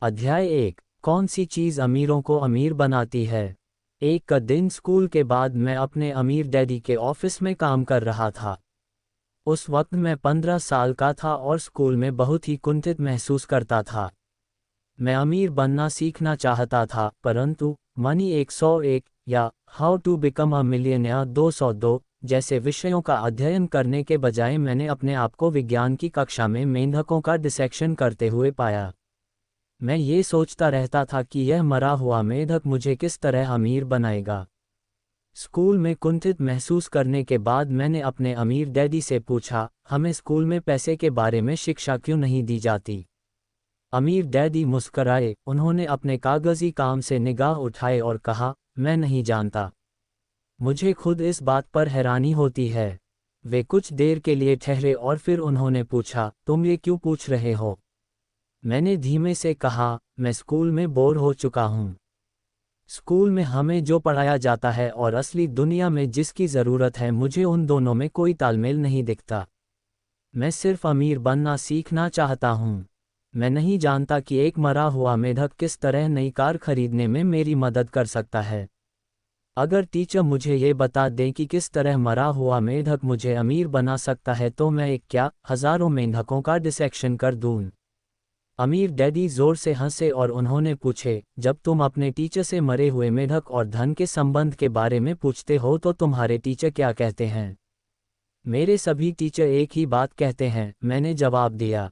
अध्याय 1। कौन सी चीज़ अमीरों को अमीर बनाती है। एक का दिन स्कूल के बाद मैं अपने अमीर डैडी के ऑफिस में काम कर रहा था। उस वक्त मैं 15 साल का था और स्कूल में बहुत ही कुंठित महसूस करता था। मैं अमीर बनना सीखना चाहता था, परंतु मनी 101 या how to become a millionaire 202 जैसे विषयों का अध्ययन करने के बजाय मैंने अपने आप को विज्ञान की कक्षा में मेंढकों का डिसेक्शन करते हुए पाया। मैं ये सोचता रहता था कि यह मरा हुआ मेढक मुझे किस तरह अमीर बनाएगा। स्कूल में कुंठित महसूस करने के बाद मैंने अपने अमीर डैडी से पूछा, हमें स्कूल में पैसे के बारे में शिक्षा क्यों नहीं दी जाती। अमीर डैडी मुस्कराए, उन्होंने अपने कागजी काम से निगाह उठाए और कहा, मैं नहीं जानता। मुझे खुद इस बात पर हैरानी होती है। वे कुछ देर के लिए ठहरे और फिर उन्होंने पूछा, तुम ये क्यों पूछ रहे हो। मैंने धीमे से कहा, मैं स्कूल में बोर हो चुका हूँ। स्कूल में हमें जो पढ़ाया जाता है और असली दुनिया में जिसकी ज़रूरत है, मुझे उन दोनों में कोई तालमेल नहीं दिखता। मैं सिर्फ अमीर बनना सीखना चाहता हूँ। मैं नहीं जानता कि एक मरा हुआ मेढक किस तरह नई कार खरीदने में मेरी मदद कर सकता है। अगर टीचर मुझे ये बता दें कि किस तरह मरा हुआ मेढक मुझे अमीर बना सकता है तो मैं एक क्या हज़ारों मेंढकों का डिसेक्शन कर दूँ। अमीर डैडी जोर से हंसे और उन्होंने पूछे, जब तुम अपने टीचर से मरे हुए मेढक और धन के संबंध के बारे में पूछते हो तो तुम्हारे टीचर क्या कहते हैं। मेरे सभी टीचर एक ही बात कहते हैं, मैंने जवाब दिया।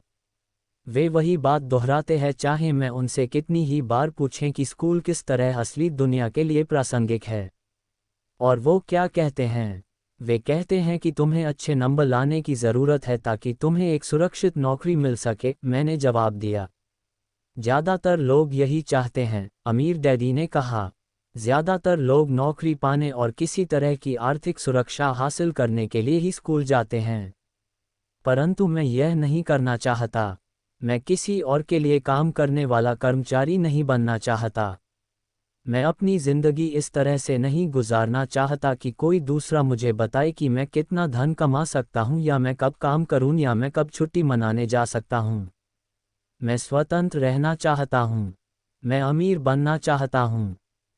वे वही बात दोहराते हैं चाहे मैं उनसे कितनी ही बार पूछें कि स्कूल किस तरह असली दुनिया के लिए प्रासंगिक है। और वो क्या कहते हैं। वे कहते हैं कि तुम्हें अच्छे नंबर लाने की ज़रूरत है ताकि तुम्हें एक सुरक्षित नौकरी मिल सके। मैंने जवाब दिया, ज़्यादातर लोग यही चाहते हैं, अमीर डैडी ने कहा। ज़्यादातर लोग नौकरी पाने और किसी तरह की आर्थिक सुरक्षा हासिल करने के लिए ही स्कूल जाते हैं। परंतु मैं यह नहीं करना चाहता। मैं किसी और के लिए काम करने वाला कर्मचारी नहीं बनना चाहता। मैं अपनी ज़िंदगी इस तरह से नहीं गुजारना चाहता कि कोई दूसरा मुझे बताए कि मैं कितना धन कमा सकता हूँ या मैं कब काम करूँ या मैं कब छुट्टी मनाने जा सकता हूँ। मैं स्वतंत्र रहना चाहता हूँ। मैं अमीर बनना चाहता हूँ।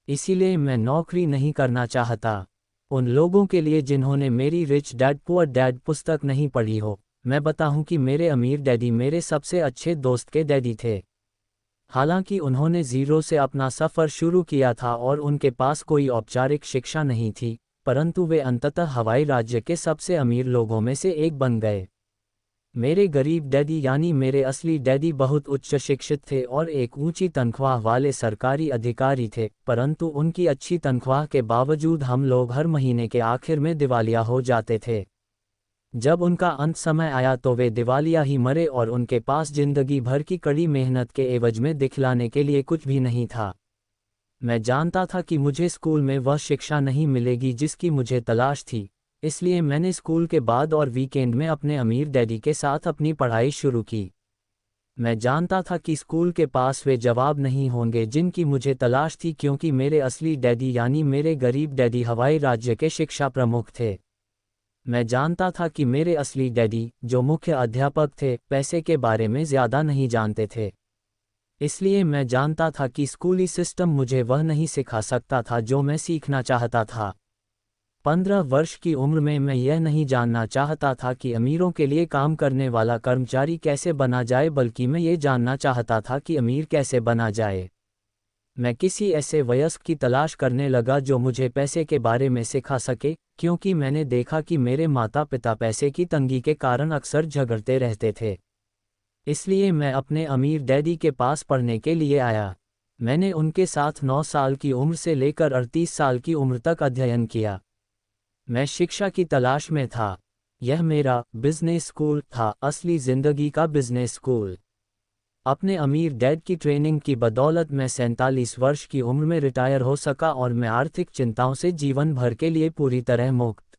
इसीलिए मैं नौकरी नहीं करना चाहता। उन लोगों के लिए जिन्होंने मेरी रिच डैड पुअर डैड पुस्तक नहीं पढ़ी हो, मैं बताऊँ कि मेरे अमीर डैडी मेरे सबसे अच्छे दोस्त के डैडी थे। हालांकि उन्होंने ज़ीरो से अपना सफ़र शुरू किया था और उनके पास कोई औपचारिक शिक्षा नहीं थी, परंतु वे अंततः हवाई राज्य के सबसे अमीर लोगों में से एक बन गए। मेरे गरीब डैडी यानी मेरे असली डैडी बहुत उच्च शिक्षित थे और एक ऊंची तनख्वाह वाले सरकारी अधिकारी थे, परंतु उनकी अच्छी तनख्वाह के बावजूद हम लोग हर महीने के आखिर में दिवालिया हो जाते थे। जब उनका अंत समय आया तो वे दिवालिया ही मरे और उनके पास जिंदगी भर की कड़ी मेहनत के एवज में दिखलाने के लिए कुछ भी नहीं था। मैं जानता था कि मुझे स्कूल में वह शिक्षा नहीं मिलेगी जिसकी मुझे तलाश थी, इसलिए मैंने स्कूल के बाद और वीकेंड में अपने अमीर डैडी के साथ अपनी पढ़ाई शुरू की। मैं जानता था कि स्कूल के पास वे जवाब नहीं होंगे जिनकी मुझे तलाश थी, क्योंकि मेरे असली डैडी यानी मेरे गरीब डैडी हवाई राज्य के शिक्षा प्रमुख थे। मैं जानता था कि मेरे असली डैडी, जो मुख्य अध्यापक थे, पैसे के बारे में ज़्यादा नहीं जानते थे। इसलिए मैं जानता था कि स्कूली सिस्टम मुझे वह नहीं सिखा सकता था जो मैं सीखना चाहता था। 15 वर्ष की उम्र में मैं यह नहीं जानना चाहता था कि अमीरों के लिए काम करने वाला कर्मचारी कैसे बना जाए, बल्कि मैं ये जानना चाहता था कि अमीर कैसे बना जाए। मैं किसी ऐसे वयस्क की तलाश करने लगा जो मुझे पैसे के बारे में सिखा सके, क्योंकि मैंने देखा कि मेरे माता पिता पैसे की तंगी के कारण अक्सर झगड़ते रहते थे। इसलिए मैं अपने अमीर डैडी के पास पढ़ने के लिए आया। मैंने उनके साथ 9 साल की उम्र से लेकर 38 साल की उम्र तक अध्ययन किया। मैं शिक्षा की तलाश में था। यह मेरा बिजनेस स्कूल था, असली जिंदगी का बिजनेस स्कूल। अपने अमीर डैड की ट्रेनिंग की बदौलत मैं 47 वर्ष की उम्र में रिटायर हो सका और मैं आर्थिक चिंताओं से जीवन भर के लिए पूरी तरह मुक्त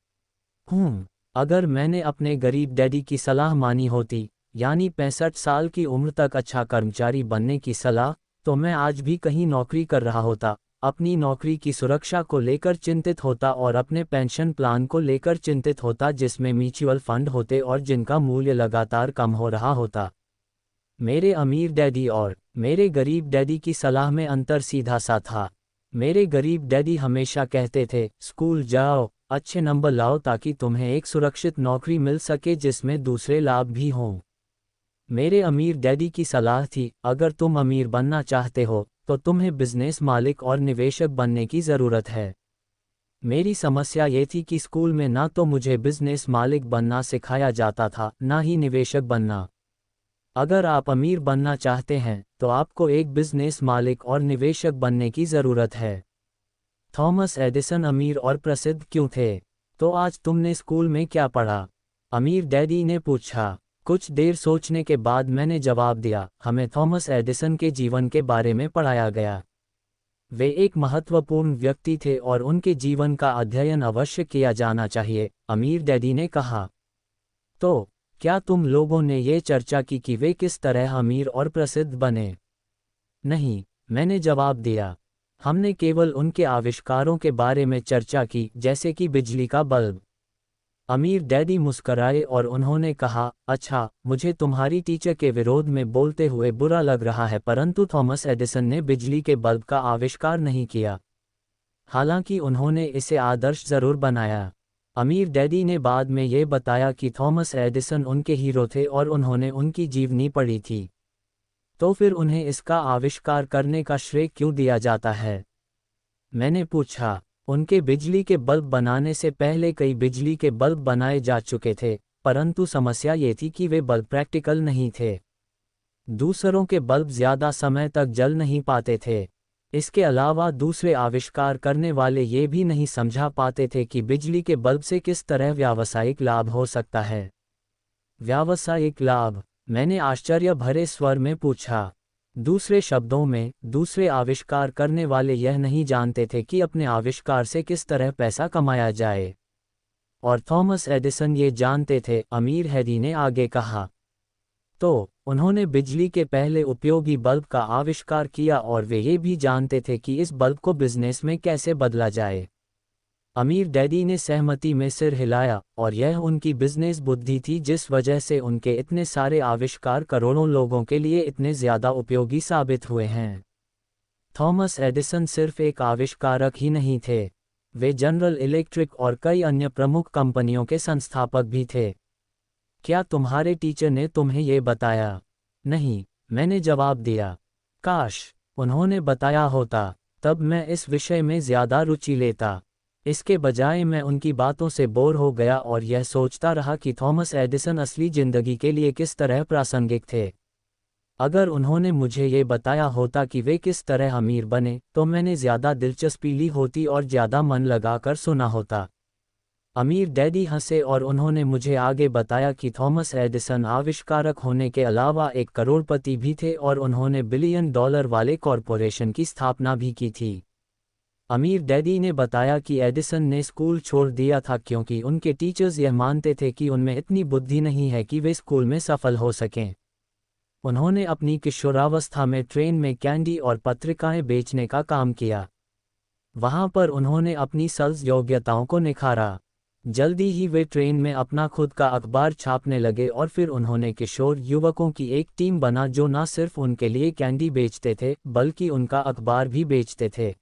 हूँ। अगर मैंने अपने गरीब डैडी की सलाह मानी होती, यानी 65 साल की उम्र तक अच्छा कर्मचारी बनने की सलाह, तो मैं आज भी कहीं नौकरी कर रहा होता, अपनी नौकरी की सुरक्षा को लेकर चिंतित होता और अपने पेंशन प्लान को लेकर चिंतित होता जिसमें म्यूचुअल फंड होते और जिनका मूल्य लगातार कम हो रहा होता। मेरे अमीर डैडी और मेरे गरीब डैडी की सलाह में अंतर सीधा सा था। मेरे गरीब डैडी हमेशा कहते थे, स्कूल जाओ, अच्छे नंबर लाओ ताकि तुम्हें एक सुरक्षित नौकरी मिल सके जिसमें दूसरे लाभ भी हों। मेरे अमीर डैडी की सलाह थी, अगर तुम अमीर बनना चाहते हो तो तुम्हें बिजनेस मालिक और निवेशक बनने की ज़रूरत है। मेरी समस्या ये थी कि स्कूल में ना तो मुझे बिजनेस मालिक बनना सिखाया जाता था, ना ही निवेशक बनना। अगर आप अमीर बनना चाहते हैं तो आपको एक बिजनेस मालिक और निवेशक बनने की ज़रूरत है। थॉमस एडिसन अमीर और प्रसिद्ध क्यों थे? तो आज तुमने स्कूल में क्या पढ़ा? अमीर डैडी ने पूछा। कुछ देर सोचने के बाद मैंने जवाब दिया, हमें थॉमस एडिसन के जीवन के बारे में पढ़ाया गया। वे एक महत्वपूर्ण व्यक्ति थे और उनके जीवन का अध्ययन अवश्य किया जाना चाहिए, अमीर डैडी ने कहा। तो क्या तुम लोगों ने ये चर्चा की कि वे किस तरह अमीर और प्रसिद्ध बने? नहीं, मैंने जवाब दिया। हमने केवल उनके आविष्कारों के बारे में चर्चा की, जैसे कि बिजली का बल्ब। अमीर डैडी मुस्कराए और उन्होंने कहा, अच्छा, मुझे तुम्हारी टीचर के विरोध में बोलते हुए बुरा लग रहा है, परंतु थॉमस एडिसन ने बिजली के बल्ब का आविष्कार नहीं किया। हालांकि उन्होंने इसे आदर्श जरूर बनाया। अमीर डैडी ने बाद में ये बताया कि थॉमस एडिसन उनके हीरो थे और उन्होंने उनकी जीवनी पढ़ी थी। तो फिर उन्हें इसका आविष्कार करने का श्रेय क्यों दिया जाता है? मैंने पूछा। उनके बिजली के बल्ब बनाने से पहले कई बिजली के बल्ब बनाए जा चुके थे, परंतु समस्या ये थी कि वे बल्ब प्रैक्टिकल नहीं थे। दूसरों के बल्ब ज़्यादा समय तक जल नहीं पाते थे। इसके अलावा दूसरे आविष्कार करने वाले ये भी नहीं समझा पाते थे कि बिजली के बल्ब से किस तरह व्यावसायिक लाभ हो सकता है। व्यावसायिक लाभ? मैंने आश्चर्य भरे स्वर में पूछा। दूसरे शब्दों में, दूसरे आविष्कार करने वाले यह नहीं जानते थे कि अपने आविष्कार से किस तरह पैसा कमाया जाए। और थॉमस एडिसन ये जानते थे, अमीर डैडी ने आगे कहा। तो उन्होंने बिजली के पहले उपयोगी बल्ब का आविष्कार किया और वे ये भी जानते थे कि इस बल्ब को बिजनेस में कैसे बदला जाए। अमीर डैडी ने सहमति में सिर हिलाया, और यह उनकी बिजनेस बुद्धि थी जिस वजह से उनके इतने सारे आविष्कार करोड़ों लोगों के लिए इतने ज़्यादा उपयोगी साबित हुए हैं। थॉमस एडिसन सिर्फ एक आविष्कारक ही नहीं थे, वे जनरल इलेक्ट्रिक और कई अन्य प्रमुख कंपनियों के संस्थापक भी थे। क्या तुम्हारे टीचर ने तुम्हें ये बताया? नहीं, मैंने जवाब दिया। काश उन्होंने बताया होता, तब मैं इस विषय में ज़्यादा रुचि लेता। इसके बजाय मैं उनकी बातों से बोर हो गया और यह सोचता रहा कि थॉमस एडिसन असली ज़िंदगी के लिए किस तरह प्रासंगिक थे। अगर उन्होंने मुझे ये बताया होता कि वे किस तरह अमीर बने, तो मैंने ज़्यादा दिलचस्पी ली होती और ज़्यादा मन लगाकर सुना होता। अमीर डैडी हंसे और उन्होंने मुझे आगे बताया कि थॉमस एडिसन आविष्कारक होने के अलावा एक करोड़पति भी थे और उन्होंने $1 बिलियन वाले कॉरपोरेशन की स्थापना भी की थी। अमीर डैडी ने बताया कि एडिसन ने स्कूल छोड़ दिया था क्योंकि उनके टीचर्स यह मानते थे कि उनमें इतनी बुद्धि नहीं है कि वे स्कूल में सफल हो सकें। उन्होंने अपनी किशोरावस्था में ट्रेन में कैंडी और पत्रिकाएं बेचने का काम किया। वहां पर उन्होंने अपनी सेल्स योग्यताओं को निखारा। जल्दी ही वे ट्रेन में अपना खुद का अखबार छापने लगे और फिर उन्होंने किशोर युवकों की एक टीम बना जो न सिर्फ उनके लिए कैंडी बेचते थे बल्कि उनका अखबार भी बेचते थे।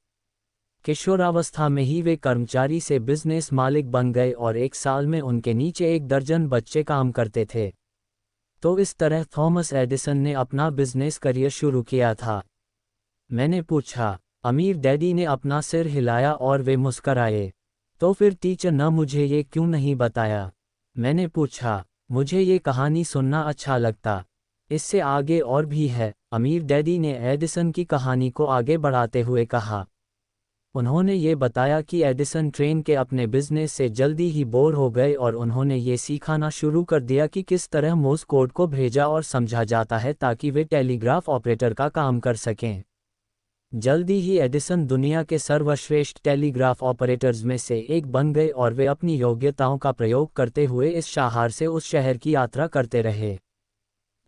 किशोरावस्था में ही वे कर्मचारी से बिजनेस मालिक बन गए और एक साल में उनके नीचे 1 दर्जन बच्चे काम करते थे। तो इस तरह थॉमस एडिसन ने अपना बिजनेस करियर शुरू किया था। मैंने पूछा। अमीर डैडी ने अपना सिर हिलाया और वे मुस्कराए। तो फिर टीचर ने मुझे ये क्यों नहीं बताया? मैंने पूछा। मुझे ये कहानी सुनना अच्छा लगता। इससे आगे और भी है, अमीर डैडी ने एडिसन की कहानी को आगे बढ़ाते हुए कहा। उन्होंने ये बताया कि एडिसन ट्रेन के अपने बिजनेस से जल्दी ही बोर हो गए और उन्होंने ये सिखाना शुरू कर दिया कि किस तरह मोर्स कोड को भेजा और समझा जाता है ताकि वे टेलीग्राफ ऑपरेटर का काम कर सकें। जल्दी ही एडिसन दुनिया के सर्वश्रेष्ठ टेलीग्राफ ऑपरेटर्स में से एक बन गए और वे अपनी योग्यताओं का प्रयोग करते हुए इस शहर से उस शहर की यात्रा करते रहे।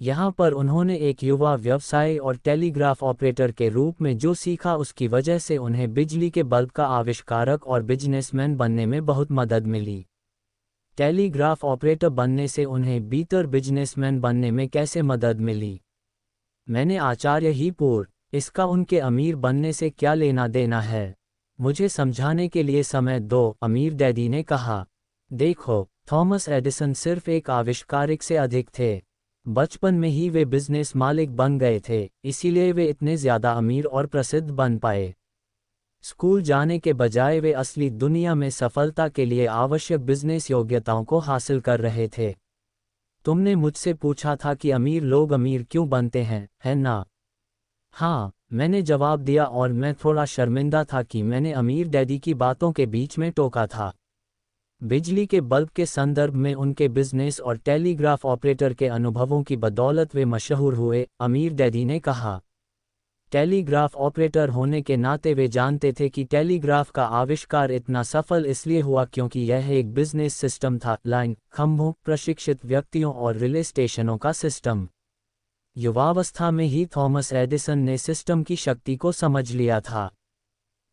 यहाँ पर उन्होंने एक युवा व्यवसायी और टेलीग्राफ ऑपरेटर के रूप में जो सीखा उसकी वजह से उन्हें बिजली के बल्ब का आविष्कारक और बिजनेसमैन बनने में बहुत मदद मिली। टेलीग्राफ ऑपरेटर बनने से उन्हें बेहतर बिजनेसमैन बनने में कैसे मदद मिली? मैंने आचार्य ही पूर, इसका उनके अमीर बनने से क्या लेना देना है? मुझे समझाने के लिए समय दो, अमीर डैडी ने कहा। देखो, थॉमस एडिसन सिर्फ एक आविष्कारक से अधिक थे। बचपन में ही वे बिजनेस मालिक बन गए थे, इसीलिए वे इतने ज़्यादा अमीर और प्रसिद्ध बन पाए। स्कूल जाने के बजाय वे असली दुनिया में सफलता के लिए आवश्यक बिजनेस योग्यताओं को हासिल कर रहे थे। तुमने मुझसे पूछा था कि अमीर लोग अमीर क्यों बनते हैं, है ना? हाँ, मैंने जवाब दिया और मैं थोड़ा शर्मिंदा था कि मैंने अमीर डैडी की बातों के बीच में टोका था। बिजली के बल्ब के संदर्भ में उनके बिजनेस और टेलीग्राफ ऑपरेटर के अनुभवों की बदौलत वे मशहूर हुए, अमीर डैडी ने कहा। टेलीग्राफ ऑपरेटर होने के नाते वे जानते थे कि टेलीग्राफ का आविष्कार इतना सफल इसलिए हुआ क्योंकि यह एक बिजनेस सिस्टम था, लाइन, खंभों, प्रशिक्षित व्यक्तियों और रिले स्टेशनों का सिस्टम। युवावस्था में ही थॉमस एडिसन ने सिस्टम की शक्ति को समझ लिया था।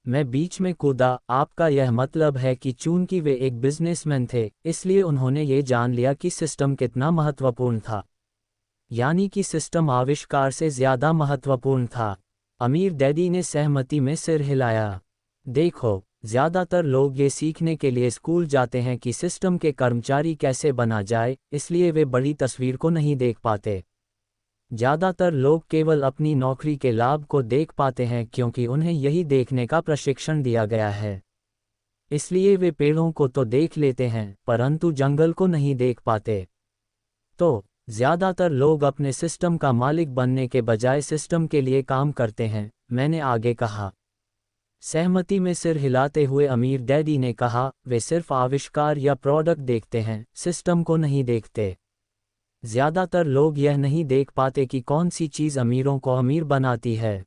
मैं बीच में कूदा, आपका यह मतलब है कि चूंकि वे एक बिजनेसमैन थे, इसलिए उन्होंने ये जान लिया कि सिस्टम कितना महत्वपूर्ण था। यानी कि सिस्टम आविष्कार से ज़्यादा महत्वपूर्ण था। अमीर डैडी ने सहमति में सिर हिलाया। देखो, ज़्यादातर लोग ये सीखने के लिए स्कूल जाते हैं कि सिस्टम के कर्मचारी कैसे बना जाए, इसलिए वे बड़ी तस्वीर को नहीं देख पाते। ज़्यादातर लोग केवल अपनी नौकरी के लाभ को देख पाते हैं क्योंकि उन्हें यही देखने का प्रशिक्षण दिया गया है। इसलिए वे पेड़ों को तो देख लेते हैं, परंतु जंगल को नहीं देख पाते। तो ज़्यादातर लोग अपने सिस्टम का मालिक बनने के बजाय सिस्टम के लिए काम करते हैं, मैंने आगे कहा। सहमति में सिर हिलाते हुए अमीर डैडी ने कहा, वे सिर्फ आविष्कार या प्रोडक्ट देखते हैं, सिस्टम को नहीं देखते। ज़्यादातर लोग यह नहीं देख पाते कि कौन सी चीज़ अमीरों को अमीर बनाती है।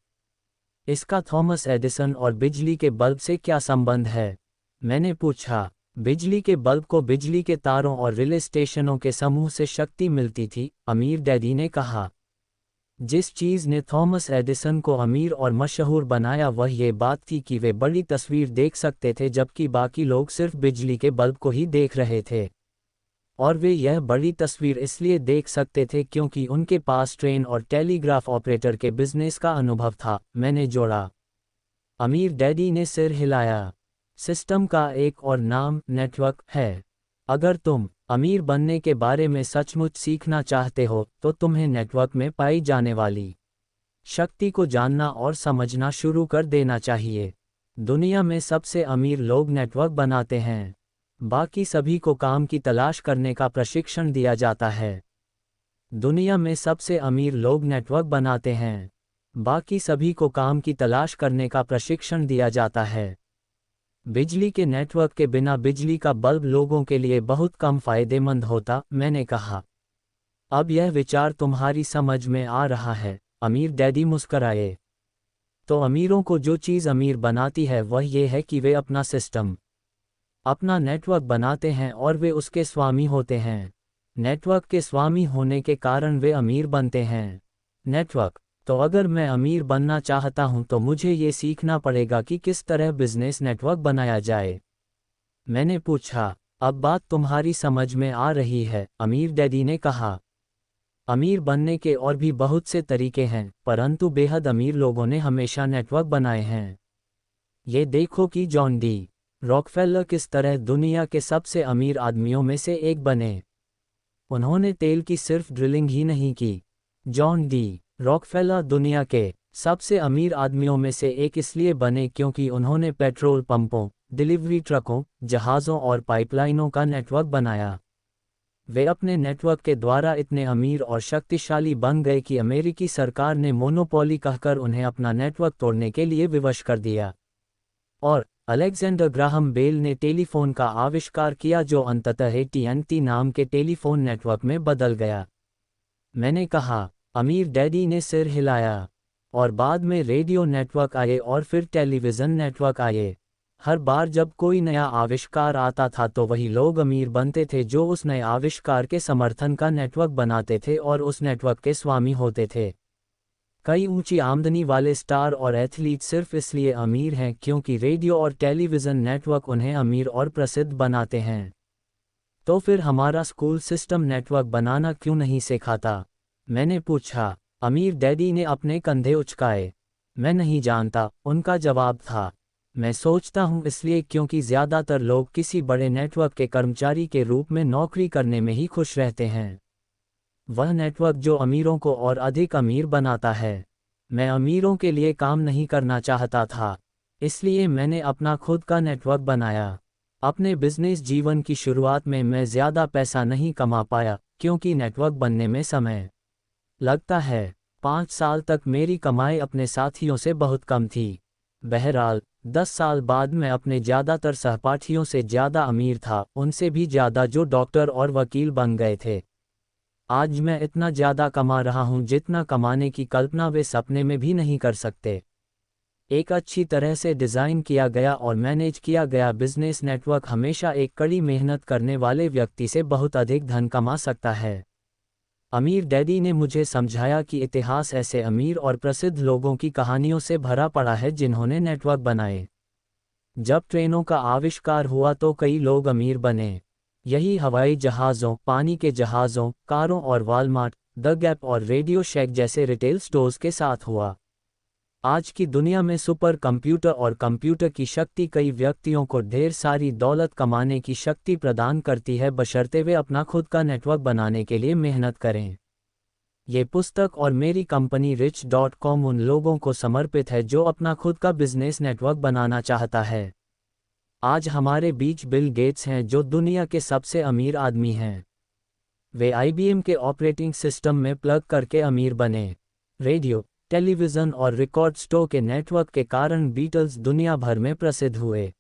इसका थॉमस एडिसन और बिजली के बल्ब से क्या संबंध है? मैंने पूछा। बिजली के बल्ब को बिजली के तारों और रिले स्टेशनों के समूह से शक्ति मिलती थी, अमीर डैडी ने कहा। जिस चीज़ ने थॉमस एडिसन को अमीर और मशहूर बनाया वह ये बात थी कि वे बड़ी तस्वीर देख सकते थे जबकि बाकी लोग सिर्फ बिजली के बल्ब को ही देख रहे थे। और वे यह बड़ी तस्वीर इसलिए देख सकते थे क्योंकि उनके पास ट्रेन और टेलीग्राफ ऑपरेटर के बिजनेस का अनुभव था, मैंने जोड़ा। अमीर डैडी ने सिर हिलाया। सिस्टम का एक और नाम नेटवर्क है। अगर तुम अमीर बनने के बारे में सचमुच सीखना चाहते हो तो तुम्हें नेटवर्क में पाई जाने वाली शक्ति को जानना और समझना शुरू कर देना चाहिए। दुनिया में सबसे अमीर लोग नेटवर्क बनाते हैं। बाकी सभी को काम की तलाश करने का प्रशिक्षण दिया जाता है। दुनिया में सबसे अमीर लोग नेटवर्क बनाते हैं। बाकी सभी को काम की तलाश करने का प्रशिक्षण दिया जाता है। बिजली के नेटवर्क के बिना बिजली का बल्ब लोगों के लिए बहुत कम फायदेमंद होता, मैंने कहा। अब यह विचार तुम्हारी समझ में आ रहा है, अमीर डैडी मुस्कराए। तो अमीरों को जो चीज़ अमीर बनाती है वह ये है कि वे अपना सिस्टम, अपना नेटवर्क बनाते हैं और वे उसके स्वामी होते हैं। नेटवर्क के स्वामी होने के कारण वे अमीर बनते हैं। नेटवर्क, तो अगर मैं अमीर बनना चाहता हूं तो मुझे ये सीखना पड़ेगा कि किस तरह बिजनेस नेटवर्क बनाया जाए। मैंने पूछा। अब बात तुम्हारी समझ में आ रही है, अमीर डैडी ने कहा। अमीर बनने के और भी बहुत से तरीके हैं, परंतु बेहद अमीर लोगों ने हमेशा नेटवर्क बनाए हैं। ये देखो कि जॉन डी रॉकफेलर किस तरह दुनिया के सबसे अमीर आदमियों में से एक बने। उन्होंने तेल की सिर्फ ड्रिलिंग ही नहीं की। जॉन डी रॉकफेलर दुनिया के सबसे अमीर आदमियों में से एक इसलिए बने क्योंकि उन्होंने पेट्रोल पंपों, डिलीवरी ट्रकों, जहाज़ों और पाइपलाइनों का नेटवर्क बनाया। वे अपने नेटवर्क के द्वारा इतने अमीर और शक्तिशाली बन गए कि अमेरिकी सरकार ने मोनोपोली कहकर उन्हें अपना नेटवर्क तोड़ने के लिए विवश कर दिया। और अलेक्जेंडर ग्राहम बेल ने टेलीफोन का आविष्कार किया जो अंततः AT&T नाम के टेलीफोन नेटवर्क में बदल गया। मैंने कहा। अमीर डैडी ने सिर हिलाया। और बाद में रेडियो नेटवर्क आए और फिर टेलीविज़न नेटवर्क आए। हर बार जब कोई नया आविष्कार आता था तो वही लोग अमीर बनते थे जो उस नए आविष्कार के समर्थन का नेटवर्क बनाते थे और उस नेटवर्क के स्वामी होते थे। कई ऊंची आमदनी वाले स्टार और एथलीट सिर्फ इसलिए अमीर हैं क्योंकि रेडियो और टेलीविज़न नेटवर्क उन्हें अमीर और प्रसिद्ध बनाते हैं। तो फिर हमारा स्कूल सिस्टम नेटवर्क बनाना क्यों नहीं सिखाता? मैंने पूछा। अमीर डैडी ने अपने कंधे उचकाए। मैं नहीं जानता, उनका जवाब था। मैं सोचता हूँ इसलिए क्योंकि ज़्यादातर लोग किसी बड़े नेटवर्क के कर्मचारी के रूप में नौकरी करने में ही खुश रहते हैं। वह नेटवर्क जो अमीरों को और अधिक अमीर बनाता है। मैं अमीरों के लिए काम नहीं करना चाहता था, इसलिए मैंने अपना खुद का नेटवर्क बनाया। अपने बिजनेस जीवन की शुरुआत में मैं ज़्यादा पैसा नहीं कमा पाया क्योंकि नेटवर्क बनने में समय लगता है। 5 साल तक मेरी कमाई अपने साथियों से बहुत कम थी। बहरहाल 10 साल बाद मैं अपने ज़्यादातर सहपाठियों से ज़्यादा अमीर था, उनसे भी ज़्यादा जो डॉक्टर और वकील बन गए थे। आज मैं इतना ज़्यादा कमा रहा हूँ जितना कमाने की कल्पना वे सपने में भी नहीं कर सकते। एक अच्छी तरह से डिज़ाइन किया गया और मैनेज किया गया बिजनेस नेटवर्क हमेशा एक कड़ी मेहनत करने वाले व्यक्ति से बहुत अधिक धन कमा सकता है। अमीर डैडी ने मुझे समझाया कि इतिहास ऐसे अमीर और प्रसिद्ध लोगों की कहानियों से भरा पड़ा है जिन्होंने नेटवर्क बनाए। जब ट्रेनों का आविष्कार हुआ तो कई लोग अमीर बने। यही हवाई जहाज़ों, पानी के जहाज़ों, कारों और वॉलमार्ट, द गैप और रेडियो शैक जैसे रिटेल स्टोर्स के साथ हुआ। आज की दुनिया में सुपर कंप्यूटर और कंप्यूटर की शक्ति कई व्यक्तियों को ढेर सारी दौलत कमाने की शक्ति प्रदान करती है बशर्ते वे अपना खुद का नेटवर्क बनाने के लिए मेहनत करें। ये पुस्तक और मेरी कंपनी rich.com उन लोगों को समर्पित है जो अपना खुद का बिजनेस नेटवर्क बनाना चाहता है। आज हमारे बीच बिल गेट्स हैं जो दुनिया के सबसे अमीर आदमी हैं। वे IBM के ऑपरेटिंग सिस्टम में प्लग करके अमीर बने। रेडियो, टेलीविज़न और रिकॉर्ड स्टोर के नेटवर्क के कारण बीटल्स दुनिया भर में प्रसिद्ध हुए।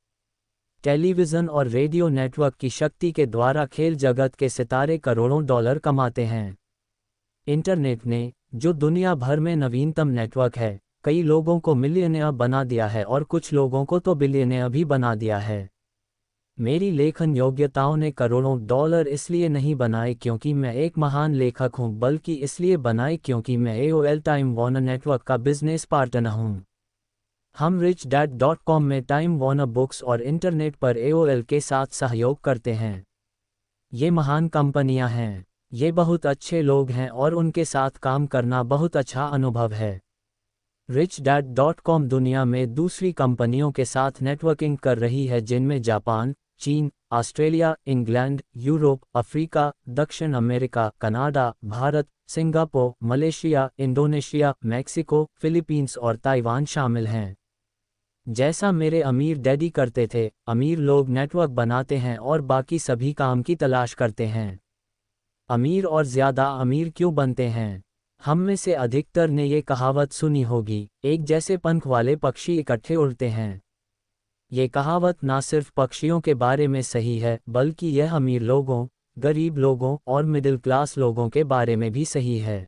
टेलीविज़न और रेडियो नेटवर्क की शक्ति के द्वारा खेल जगत के सितारे करोड़ों डॉलर कमाते हैं। इंटरनेट ने, जो दुनिया भर में नवीनतम नेटवर्क है, कई लोगों को मिलियनेयर बना दिया है और कुछ लोगों को तो बिलियनेयर भी बना दिया है। मेरी लेखन योग्यताओं ने करोड़ों डॉलर इसलिए नहीं बनाए क्योंकि मैं एक महान लेखक हूं, बल्कि इसलिए बनाए क्योंकि मैं AOL टाइम वार्नर नेटवर्क का बिजनेस पार्टनर हूं। हम richdad.com में टाइम वार्नर बुक्स और इंटरनेट पर AOL के साथ सहयोग करते हैं। ये महान कंपनियां हैं, ये बहुत अच्छे लोग हैं और उनके साथ काम करना बहुत अच्छा अनुभव है। richdad.com दुनिया में दूसरी कंपनियों के साथ नेटवर्किंग कर रही है जिनमें जापान, चीन, ऑस्ट्रेलिया, इंग्लैंड, यूरोप, अफ्रीका, दक्षिण America, Canada, Bharat, Singapore, Malaysia, Indonesia, Mexico, Philippines और ताइवान शामिल हैं। जैसा मेरे अमीर डैडी करते थे, अमीर लोग नेटवर्क बनाते हैं और बाकी सभी काम की तलाश करते हैं। अमीर और ज़्यादा अमीर क्यों बनते हैं? हम में से अधिकतर ने ये कहावत सुनी होगी, एक जैसे पंख वाले पक्षी इकट्ठे उड़ते हैं। ये कहावत ना सिर्फ पक्षियों के बारे में सही है, बल्कि यह अमीर लोगों, गरीब लोगों और मिडिल क्लास लोगों के बारे में भी सही है।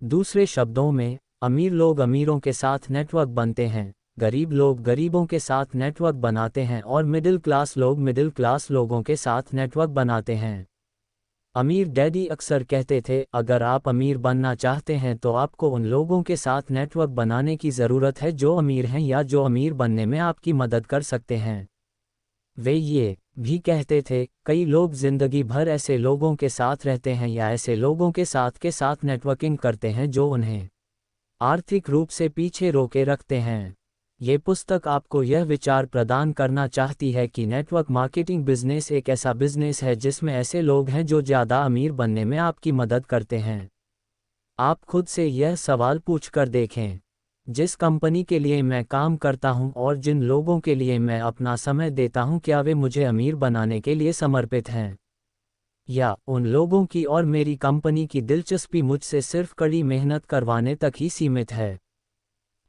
दूसरे शब्दों में, अमीर लोग अमीरों के साथ नेटवर्क बनते हैं, गरीब लोग गरीबों के साथ नेटवर्क बनाते हैं और मिडिल क्लास लोग मिडिल क्लास लोगों के साथ नेटवर्क बनाते हैं। अमीर डैडी अक्सर कहते थे, अगर आप अमीर बनना चाहते हैं तो आपको उन लोगों के साथ नेटवर्क बनाने की ज़रूरत है जो अमीर हैं या जो अमीर बनने में आपकी मदद कर सकते हैं। वे ये भी कहते थे, कई लोग ज़िंदगी भर ऐसे लोगों के साथ रहते हैं या ऐसे लोगों के साथ नेटवर्किंग करते हैं जो उन्हें आर्थिक रूप से पीछे रोके रखते हैं। ये पुस्तक आपको यह विचार प्रदान करना चाहती है कि नेटवर्क मार्केटिंग बिजनेस एक ऐसा बिजनेस है जिसमें ऐसे लोग हैं जो ज़्यादा अमीर बनने में आपकी मदद करते हैं। आप खुद से यह सवाल पूछ कर देखें, जिस कंपनी के लिए मैं काम करता हूं और जिन लोगों के लिए मैं अपना समय देता हूं, क्या वे मुझे अमीर बनाने के लिए समर्पित हैं? या उन लोगों की और मेरी कंपनी की दिलचस्पी मुझसे सिर्फ कड़ी मेहनत करवाने तक ही सीमित है?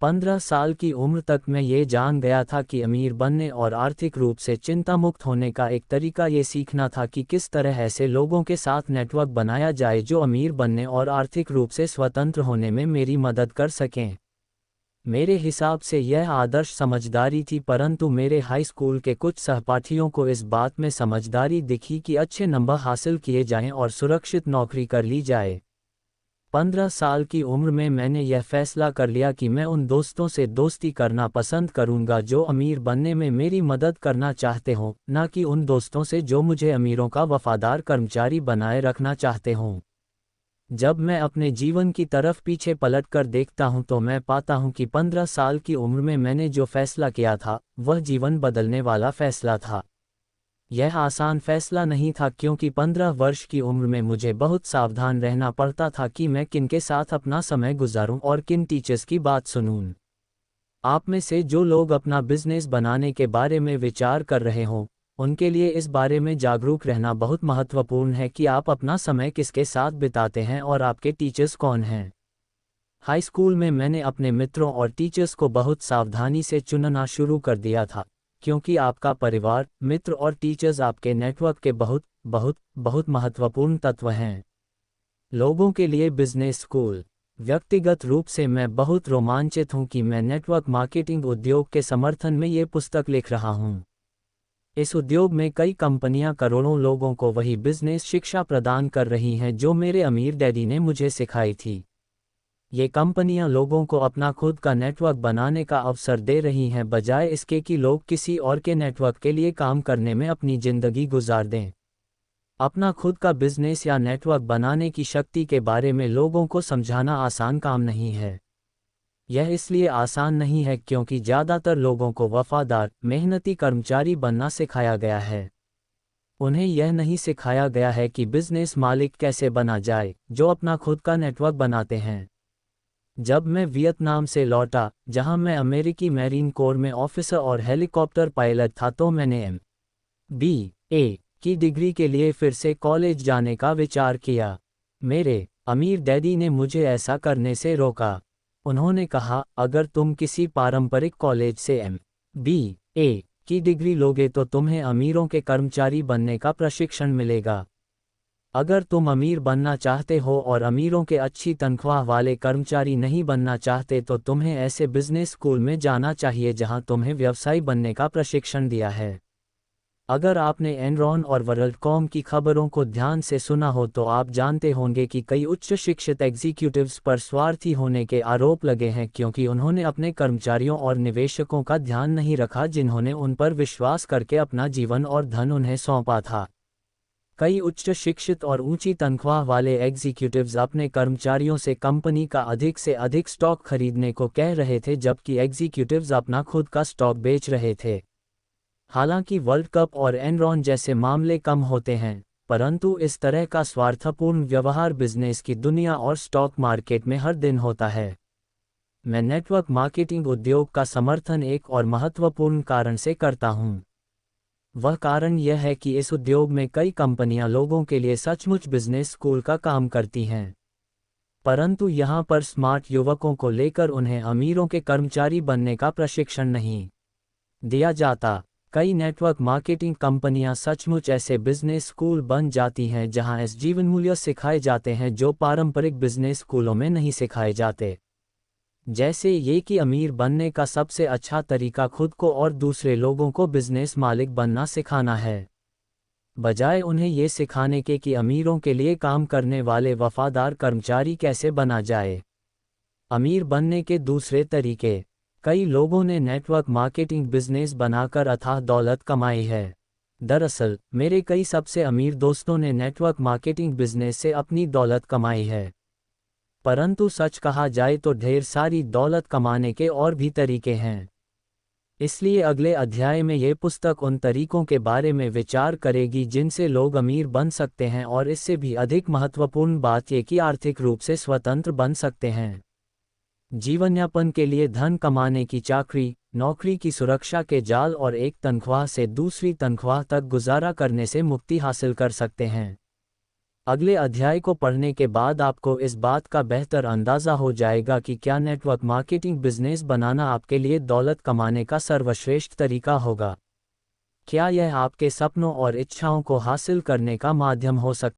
15 साल की उम्र तक मैं ये जान गया था कि अमीर बनने और आर्थिक रूप से चिंता मुक्त होने का एक तरीका ये सीखना था कि किस तरह ऐसे लोगों के साथ नेटवर्क बनाया जाए जो अमीर बनने और आर्थिक रूप से स्वतंत्र होने में मेरी मदद कर सकें। मेरे हिसाब से यह आदर्श समझदारी थी, परंतु मेरे हाई स्कूल के कुछ सहपाठियों को इस बात में समझदारी दिखी कि अच्छे नंबर हासिल किए जाएं और सुरक्षित नौकरी कर ली जाए। 15 साल की उम्र में मैंने यह फैसला कर लिया कि मैं उन दोस्तों से दोस्ती करना पसंद करूंगा जो अमीर बनने में मेरी मदद करना चाहते हों, न कि उन दोस्तों से जो मुझे अमीरों का वफादार कर्मचारी बनाए रखना चाहते हों। जब मैं अपने जीवन की तरफ पीछे पलट कर देखता हूं तो मैं पाता हूं कि 15 साल की उम्र में मैंने जो फैसला किया था वह जीवन बदलने वाला फैसला था। यह आसान फैसला नहीं था क्योंकि 15 वर्ष की उम्र में मुझे बहुत सावधान रहना पड़ता था कि मैं किनके साथ अपना समय गुजारूं और किन टीचर्स की बात सुनूं। आप में से जो लोग अपना बिजनेस बनाने के बारे में विचार कर रहे हों, उनके लिए इस बारे में जागरूक रहना बहुत महत्वपूर्ण है कि आप अपना समय किसके साथ बिताते हैं और आपके टीचर्स कौन हैं। हाई स्कूल में मैंने अपने मित्रों और टीचर्स को बहुत सावधानी से चुनना शुरू कर दिया था, क्योंकि आपका परिवार, मित्र और टीचर्स आपके नेटवर्क के बहुत बहुत बहुत महत्वपूर्ण तत्व हैं। लोगों के लिए बिजनेस स्कूल। व्यक्तिगत रूप से मैं बहुत रोमांचित हूं कि मैं नेटवर्क मार्केटिंग उद्योग के समर्थन में ये पुस्तक लिख रहा हूं। इस उद्योग में कई कंपनियां करोड़ों लोगों को वही बिजनेस शिक्षा प्रदान कर रही हैं जो मेरे अमीर डैडी ने मुझे सिखाई थी। ये कंपनियां लोगों को अपना खुद का नेटवर्क बनाने का अवसर दे रही हैं बजाय इसके कि लोग किसी और के नेटवर्क के लिए काम करने में अपनी जिंदगी गुजार दें। अपना खुद का बिजनेस या नेटवर्क बनाने की शक्ति के बारे में लोगों को समझाना आसान काम नहीं है। यह इसलिए आसान नहीं है क्योंकि ज़्यादातर लोगों को वफादार, मेहनती कर्मचारी बनना सिखाया गया है। उन्हें यह नहीं सिखाया गया है कि बिजनेस मालिक कैसे बना जाए, जो अपना खुद का नेटवर्क बनाते हैं। जब मैं वियतनाम से लौटा, जहां मैं अमेरिकी मैरीन कोर में ऑफिसर और हेलीकॉप्टर पायलट था, तो मैंने MBA की डिग्री के लिए फिर से कॉलेज जाने का विचार किया। मेरे अमीर डैडी ने मुझे ऐसा करने से रोका। उन्होंने कहा, अगर तुम किसी पारंपरिक कॉलेज से MBA की डिग्री लोगे तो तुम्हें अमीरों के कर्मचारी बनने का प्रशिक्षण मिलेगा। अगर तुम अमीर बनना चाहते हो और अमीरों के अच्छी तनख्वाह वाले कर्मचारी नहीं बनना चाहते तो तुम्हें ऐसे बिजनेस स्कूल में जाना चाहिए जहां तुम्हें व्यवसायी बनने का प्रशिक्षण दिया है। अगर आपने एनरॉन और वर्ल्डकॉम की खबरों को ध्यान से सुना हो तो आप जानते होंगे कि कई उच्च शिक्षित एग्जीक्यूटिव्स पर स्वार्थी होने के आरोप लगे हैं क्योंकि उन्होंने अपने कर्मचारियों और निवेशकों का ध्यान नहीं रखा जिन्होंने उन पर विश्वास करके अपना जीवन और धन उन्हें सौंपा था। कई उच्च शिक्षित और ऊंची तनख्वाह वाले एग्जीक्यूटिव्स अपने कर्मचारियों से कंपनी का अधिक से अधिक स्टॉक खरीदने को कह रहे थे जबकि एग्जीक्यूटिव्स अपना खुद का स्टॉक बेच रहे थे। हालांकि वर्ल्ड कप और एनरॉन जैसे मामले कम होते हैं, परंतु इस तरह का स्वार्थपूर्ण व्यवहार बिजनेस की दुनिया और स्टॉक मार्केट में हर दिन होता है। मैं नेटवर्क मार्केटिंग उद्योग का समर्थन एक और महत्वपूर्ण कारण से करता हूं। वह कारण यह है कि इस उद्योग में कई कंपनियां लोगों के लिए सचमुच बिजनेस स्कूल का काम करती हैं, परंतु यहां पर स्मार्ट युवकों को लेकर उन्हें अमीरों के कर्मचारी बनने का प्रशिक्षण नहीं दिया जाता। कई नेटवर्क मार्केटिंग कंपनियां सचमुच ऐसे बिजनेस स्कूल बन जाती हैं जहां ऐसे जीवन मूल्य सिखाए जाते हैं जो पारंपरिक बिजनेस स्कूलों में नहीं सिखाए जाते, जैसे ये कि अमीर बनने का सबसे अच्छा तरीका खुद को और दूसरे लोगों को बिजनेस मालिक बनना सिखाना है, बजाय उन्हें ये सिखाने के कि अमीरों के लिए काम करने वाले वफादार कर्मचारी कैसे बना जाए। अमीर बनने के दूसरे तरीके। कई लोगों ने नेटवर्क मार्केटिंग बिजनेस बनाकर अथाह दौलत कमाई है। दरअसल, मेरे कई सबसे अमीर दोस्तों ने नेटवर्क मार्केटिंग बिजनेस से अपनी दौलत कमाई है। परंतु सच कहा जाए तो ढेर सारी दौलत कमाने के और भी तरीके हैं। इसलिए अगले अध्याय में ये पुस्तक उन तरीकों के बारे में विचार करेगी जिनसे लोग अमीर बन सकते हैं और इससे भी अधिक महत्वपूर्ण बात ये कि आर्थिक रूप से स्वतंत्र बन सकते हैं। जीवनयापन के लिए धन कमाने की चाकरी, नौकरी की सुरक्षा के जाल और एक तनख्वाह से दूसरी तनख्वाह तक गुजारा करने से मुक्ति हासिल कर सकते हैं। अगले अध्याय को पढ़ने के बाद आपको इस बात का बेहतर अंदाज़ा हो जाएगा कि क्या नेटवर्क मार्केटिंग बिजनेस बनाना आपके लिए दौलत कमाने का सर्वश्रेष्ठ तरीका होगा। क्या यह आपके सपनों और इच्छाओं को हासिल करने का माध्यम हो सकता है।